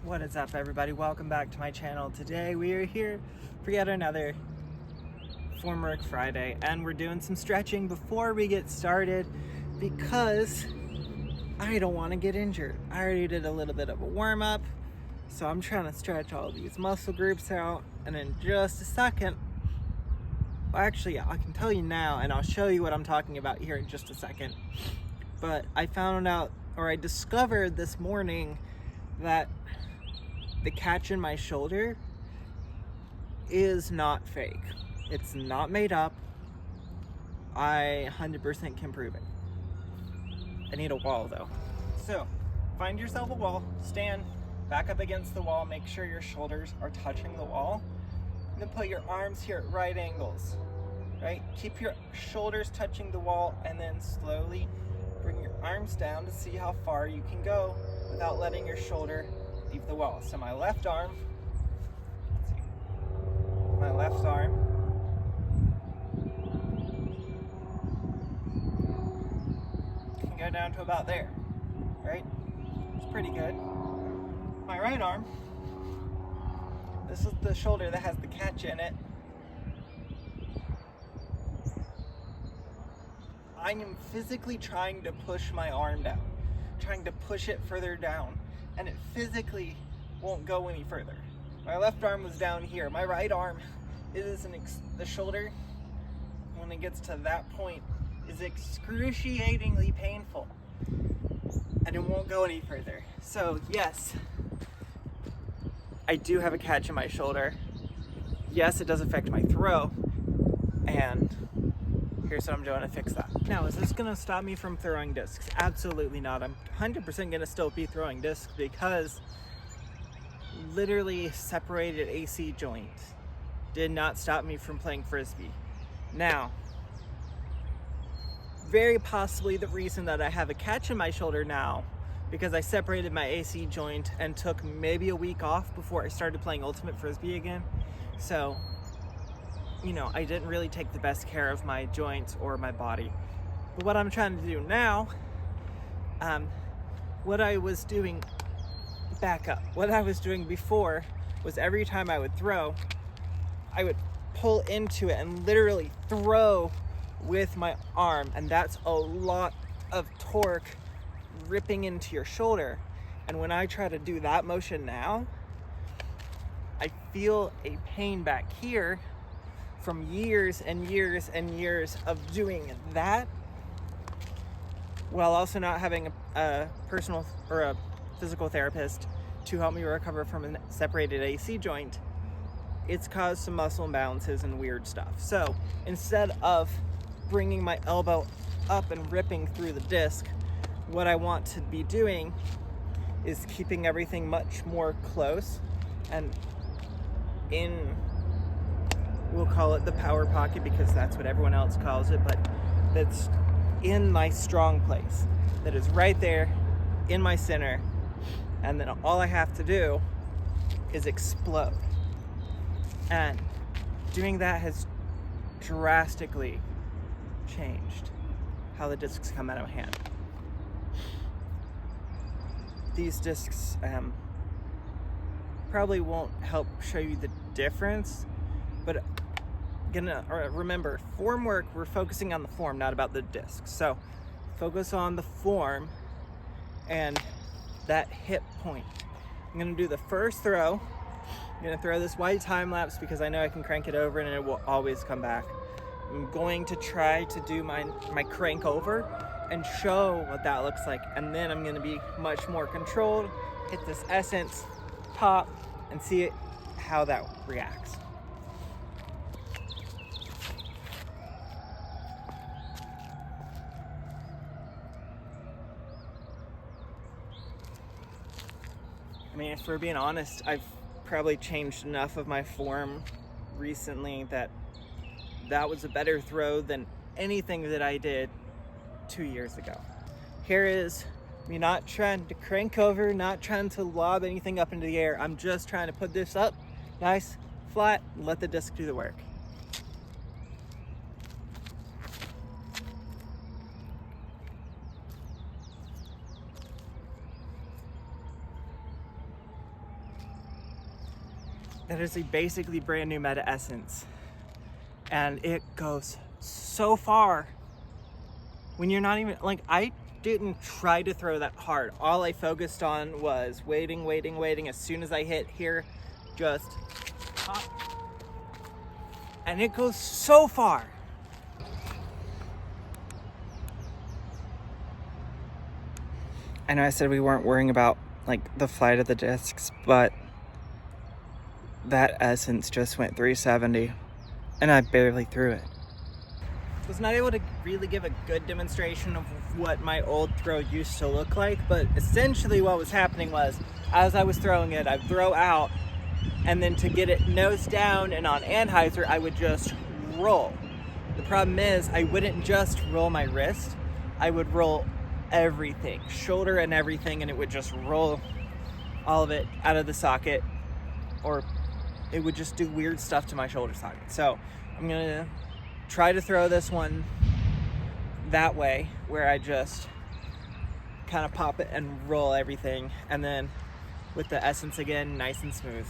What is up, everybody? Welcome back to my channel. Today we are here for yet another Form Work Friday, and we're doing some stretching before we get started because I don't want to get injured. I already did a little bit of a warm-up, so I'm trying to stretch all these muscle groups out, and in just a second, actually I can tell you now, and I'll show you what I'm talking about here in just a second, but I found out, or I discovered this morning, that the catch in my shoulder is not fake. It's not made up. I 100% can prove it. I need a wall though. So find yourself a wall, stand back up against the wall, make sure your shoulders are touching the wall, and then put your arms here at right angles, right? Keep your shoulders touching the wall, and then slowly bring your arms down to see how far you can go without letting your shoulder leave the wall. So my left arm, let's see, my left arm can go down to about there, right? It's pretty good. My right arm, this is the shoulder that has the catch in it. I am physically trying to push my arm down, trying to push it further down, and it physically won't go any further. My left arm was down here. My right arm is the shoulder, when it gets to that point, is excruciatingly painful, and it won't go any further. So yes, I do have a catch in my shoulder. Yes, it does affect my throw, and here's what I'm doing to fix that. Now, is this gonna stop me from throwing discs? Absolutely not. I'm 100% gonna still be throwing discs because literally separated AC joint did not stop me from playing Frisbee. Now, very possibly the reason that I have a catch in my shoulder now, because I separated my AC joint and took maybe a week off before I started playing Ultimate Frisbee again. So, you know, I didn't really take the best care of my joints or my body. But what I'm trying to do now, what I was doing before was every time I would throw, I would pull into it and literally throw with my arm, and that's a lot of torque ripping into your shoulder. And when I try to do that motion now, I feel a pain back here from years and years and years of doing that, while also not having a personal or a physical therapist to help me recover from a separated AC joint. It's caused some muscle imbalances and weird stuff. So instead of bringing my elbow up and ripping through the disc, what I want to be doing is keeping everything much more close and in, we'll call it the power pocket because that's what everyone else calls it, but that's in my strong place, that is right there in my center, and then all I have to do is explode. And doing that has drastically changed how the discs come out of my hand. These discs probably won't help show you the difference, but remember, form work, we're focusing on the form, not about the discs. So focus on the form and that hip point. I'm gonna do the first throw. I'm gonna throw this white time lapse because I know I can crank it over and it will always come back. I'm going to try to do my crank over and show what that looks like, and then I'm gonna be much more controlled, hit this essence, pop, and see how that reacts. I mean, if we're being honest, I've probably changed enough of my form recently that was a better throw than anything that I did 2 years ago. Here is me not trying to crank over, not trying to lob anything up into the air. I'm just trying to put this up nice, flat, and let the disc do the work. that is a basically brand new Meta Essence, and it goes so far when you're not even, like, I didn't try to throw that hard. All I focused on was waiting. As soon as I hit here, just pop, and it goes so far. I know I said we weren't worrying about like the flight of the discs, but that Essence just went 370 and I barely threw it. I was not able to really give a good demonstration of what my old throw used to look like, but essentially what was happening was, as I was throwing it, I'd throw out, and then to get it nose down and on Anheuser, I would just roll. The problem is I wouldn't just roll my wrist, I would roll everything, shoulder and everything, and it would just roll all of it out of the socket, or it would just do weird stuff to my shoulder socket. So I'm gonna try to throw this one that way, where I just kind of pop it and roll everything, and then with the Essence again, nice and smooth.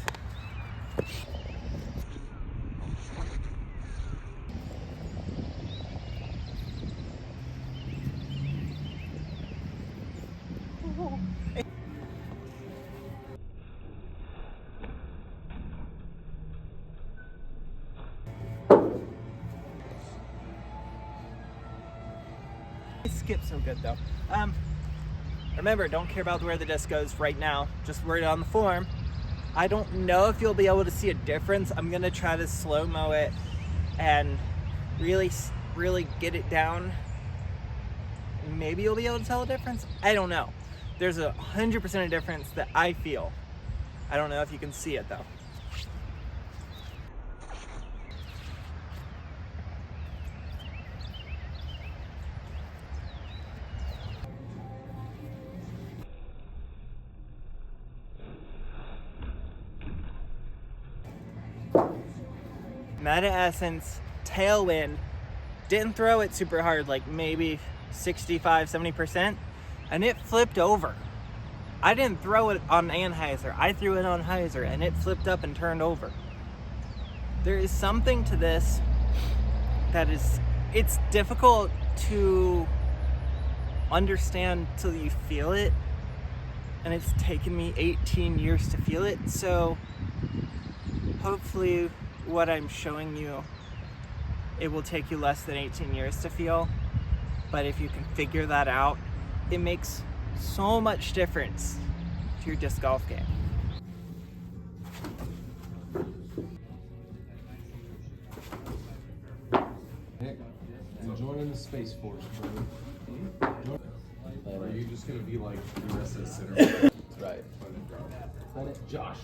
Skip so good though. Remember, don't care about where the disc goes right now, just worry on the form. I don't know if you'll be able to see a difference. I'm gonna try to slow-mo it and really get it down. Maybe you'll be able to tell a difference. I don't know. There's 100% of difference that I feel. I don't know if you can see it though. Meta Essence, tailwind, didn't throw it super hard, like maybe 65-70%, and it flipped over. I didn't throw it on Anheuser, I threw it on Heiser, and it flipped up and turned over. There is something to this that it's difficult to understand till you feel it, and it's taken me 18 years to feel it, so hopefully what I'm showing you, it will take you less than 18 years to feel, but if you can figure that out, it makes so much difference to your disc golf game. Nick, I'm joining the Space Force, brother. Or are you just gonna be like the rest of the center? That's right. Let it Josh.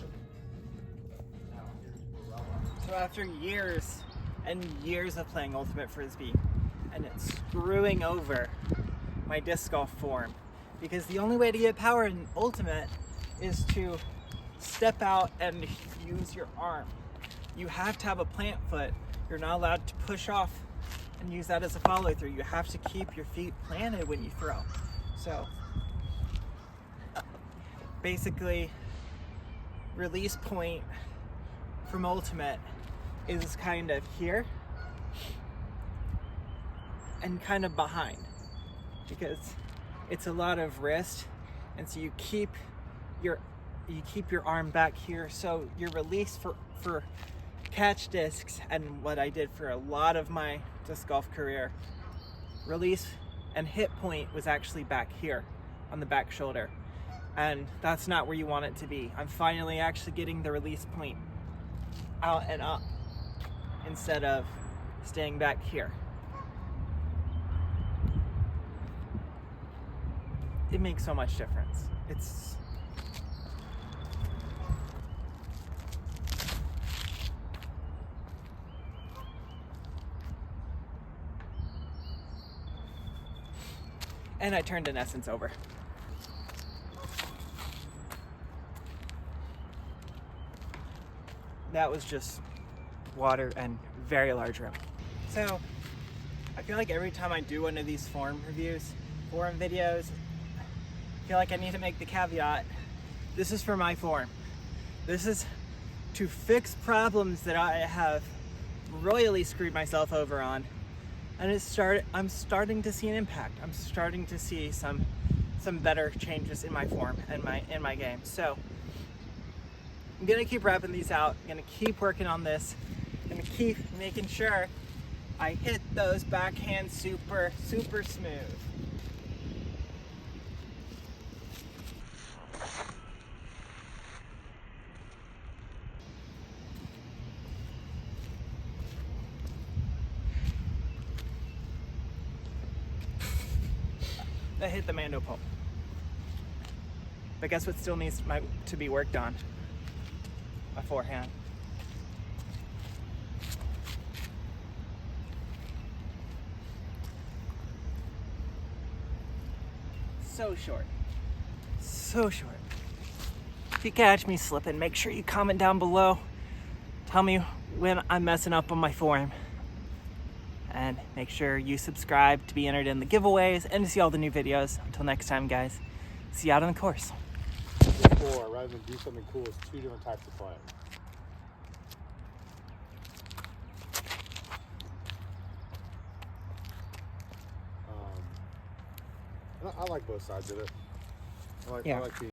So after years and years of playing Ultimate Frisbee, and it's screwing over my disc golf form, because the only way to get power in Ultimate is to step out and use your arm. You have to have a plant foot. You're not allowed to push off and use that as a follow through. You have to keep your feet planted when you throw. So basically, release point from Ultimate is kind of here and kind of behind, because it's a lot of wrist, and so you keep your arm back here, so your release for catch discs, and what I did for a lot of my disc golf career, release and hit point was actually back here on the back shoulder, and that's not where you want it to be. I'm finally actually getting the release point out and up instead of staying back here. It makes so much difference. And I turned an Essence over. That was just water and very large rim. So I feel like every time I do one of these forum videos, I feel like I need to make the caveat, this is for my form. This is to fix problems that I have royally screwed myself over on. And I'm starting to see an impact. I'm starting to see some better changes in my form and in my game. So I'm gonna keep wrapping these out. I'm gonna keep working on this. I'm gonna keep making sure I hit those backhands super smooth. I hit the Mando pole. But guess what still needs to be worked on? My forehand. So short. So short. If you catch me slipping, make sure you comment down below. Tell me when I'm messing up on my form. And make sure you subscribe to be entered in the giveaways and to see all the new videos. Until next time, guys. See you out on the course. Before, rather than do something cool, it's 2 different types of play. I like both sides of it. I like the